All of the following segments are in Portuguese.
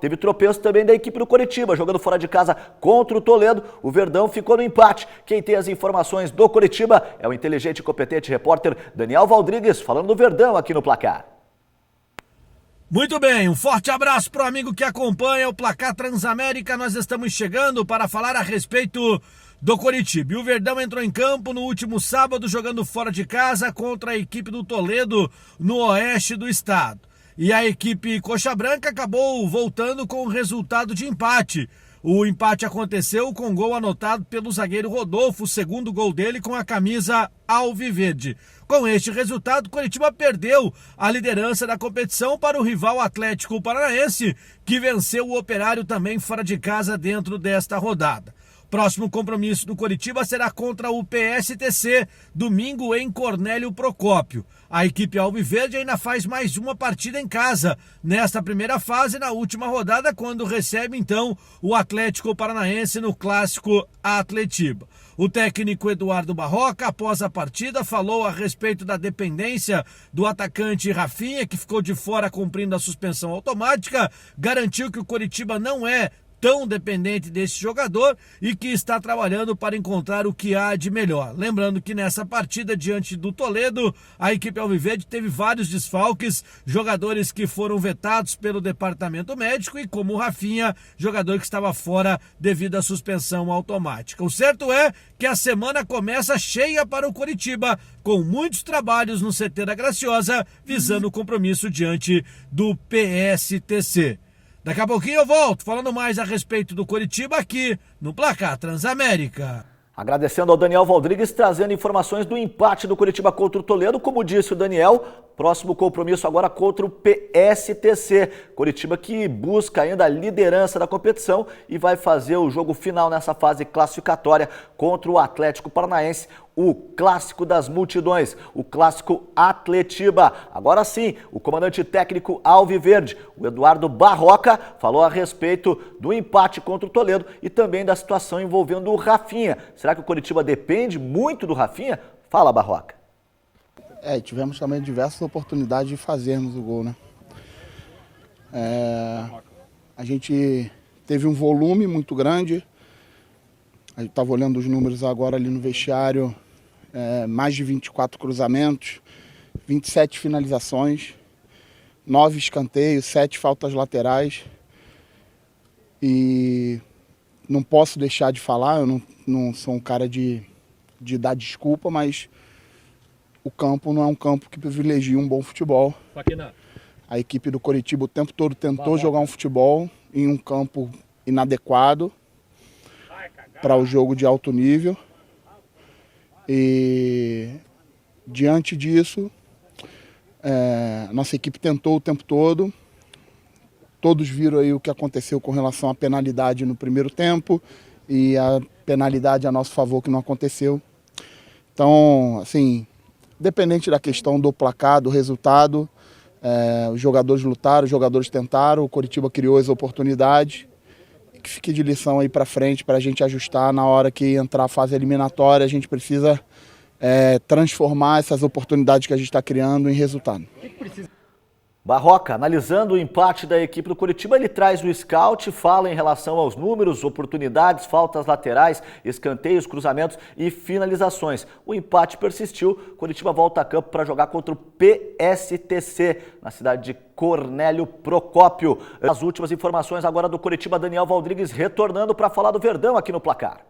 teve tropeço também da equipe do Coritiba, jogando fora de casa contra o Toledo. O Verdão ficou no empate. Quem tem as informações do Coritiba é o inteligente e competente repórter Daniel Valdrigues, falando do Verdão aqui no Placar. Muito bem, um forte abraço para o amigo que acompanha o Placar Transamérica. Nós estamos chegando para falar a respeito do Coritiba. E o Verdão entrou em campo no último sábado, jogando fora de casa contra a equipe do Toledo, no oeste do estado. E a equipe Coxa Branca acabou voltando com o resultado de empate. O empate aconteceu com gol anotado pelo zagueiro Rodolfo, o segundo gol dele com a camisa alviverde. Com este resultado, o Coritiba perdeu a liderança da competição para o rival Atlético Paranaense, que venceu o Operário também fora de casa dentro desta rodada. Próximo compromisso do Coritiba será contra o PSTC, domingo em Cornélio Procópio. A equipe alviverde ainda faz mais uma partida em casa, nesta primeira fase, na última rodada, quando recebe então o Atlético Paranaense no clássico Atletiba. O técnico Eduardo Barroca, após a partida, falou a respeito da dependência do atacante Rafinha, que ficou de fora cumprindo a suspensão automática, garantiu que o Coritiba não é tão dependente desse jogador e que está trabalhando para encontrar o que há de melhor. Lembrando que nessa partida diante do Toledo, a equipe alviverde teve vários desfalques, jogadores que foram vetados pelo departamento médico e como o Rafinha, jogador que estava fora devido à suspensão automática. O certo é que a semana começa cheia para o Coritiba, com muitos trabalhos no CT da Graciosa, visando o compromisso diante do PSTC. Daqui a pouquinho eu volto falando mais a respeito do Coritiba aqui no Placar Transamérica. Agradecendo ao Daniel Valdrigues, trazendo informações do empate do Coritiba contra o Toledo. Como disse o Daniel, próximo compromisso agora contra o PSTC. Coritiba que busca ainda a liderança da competição e vai fazer o jogo final nessa fase classificatória contra o Atlético Paranaense, o clássico das multidões, o clássico Atletiba. Agora sim, o comandante técnico alviverde, o Eduardo Barroca, falou a respeito do empate contra o Toledo e também da situação envolvendo o Rafinha. Será que o Coritiba depende muito do Rafinha? Fala, Barroca. Tivemos também diversas oportunidades de fazermos o gol, né? A gente teve um volume muito grande. A gente estava olhando os números agora ali no vestiário, mais de 24 cruzamentos, 27 finalizações, 9 escanteios, 7 faltas laterais. E não posso deixar de falar, eu não sou um cara de dar desculpa, mas o campo não é um campo que privilegia um bom futebol. A equipe do Coritiba o tempo todo tentou jogar um futebol em um campo inadequado para o jogo de alto nível. E diante disso, a nossa equipe tentou o tempo todo. Todos viram aí o que aconteceu com relação à penalidade no primeiro tempo e a penalidade a nosso favor que não aconteceu. Então, assim, independente da questão do placar, do resultado, os jogadores lutaram, os jogadores tentaram, o Coritiba criou as oportunidades. Que fique de lição aí para frente para a gente ajustar na hora que entrar a fase eliminatória. A gente precisa transformar essas oportunidades que a gente está criando em resultado. Barroca, analisando o empate da equipe do Coritiba, ele traz o scout, fala em relação aos números, oportunidades, faltas laterais, escanteios, cruzamentos e finalizações. O empate persistiu, Coritiba volta a campo para jogar contra o PSTC, na cidade de Cornélio Procópio. As últimas informações agora do Coritiba, Daniel Valdrigues retornando para falar do Verdão aqui no Placar.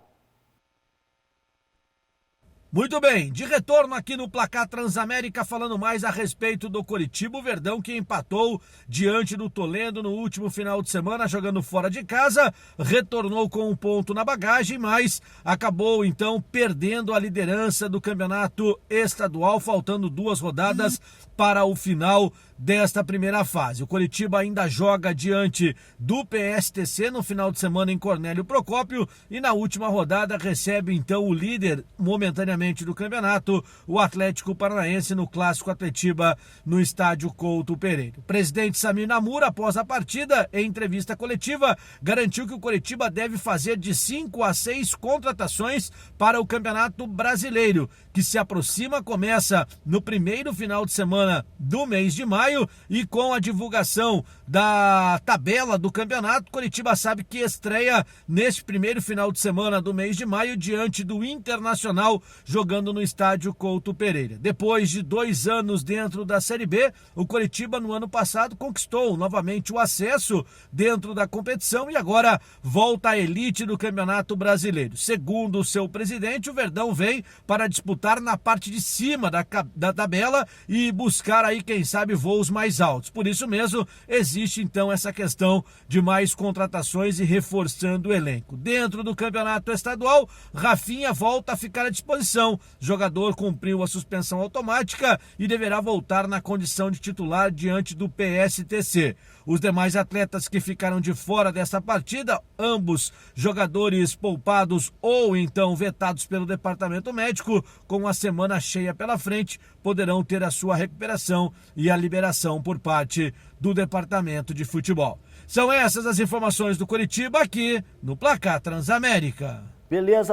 Muito bem, de retorno aqui no Placar Transamérica, falando mais a respeito do Coritiba, o Verdão que empatou diante do Toledo no último final de semana, jogando fora de casa, retornou com um ponto na bagagem, mas acabou então perdendo a liderança do campeonato estadual, faltando 2 rodadas para o final desta primeira fase. O Coritiba ainda joga diante do PSTC no final de semana em Cornélio Procópio e na última rodada recebe então o líder momentaneamente do campeonato, o Atlético Paranaense, no clássico Atletiba no estádio Couto Pereira. O presidente Samir Namur, após a partida, em entrevista coletiva, garantiu que o Coritiba deve fazer de 5 a 6 contratações para o Campeonato Brasileiro, que se aproxima, começa no primeiro final de semana semana do mês de maio, e com a divulgação da tabela do campeonato, Coritiba sabe que estreia neste primeiro final de semana do mês de maio diante do Internacional, jogando no estádio Couto Pereira. Depois de 2 anos dentro da Série B, o Coritiba no ano passado conquistou novamente o acesso dentro da competição e agora volta à elite do Campeonato Brasileiro. Segundo o seu presidente, o Verdão vem para disputar na parte de cima da tabela e buscar aí, quem sabe, voos mais altos. Por isso mesmo, existe então essa questão de mais contratações e reforçando o elenco. Dentro do Campeonato Estadual, Rafinha volta a ficar à disposição. O jogador cumpriu a suspensão automática e deverá voltar na condição de titular diante do PSTC. Os demais atletas que ficaram de fora dessa partida, ambos jogadores poupados ou então vetados pelo departamento médico, com a semana cheia pela frente, poderão ter a sua recuperação e a liberação por parte do departamento de futebol. São essas as informações do Coritiba aqui no Placar Transamérica. Beleza.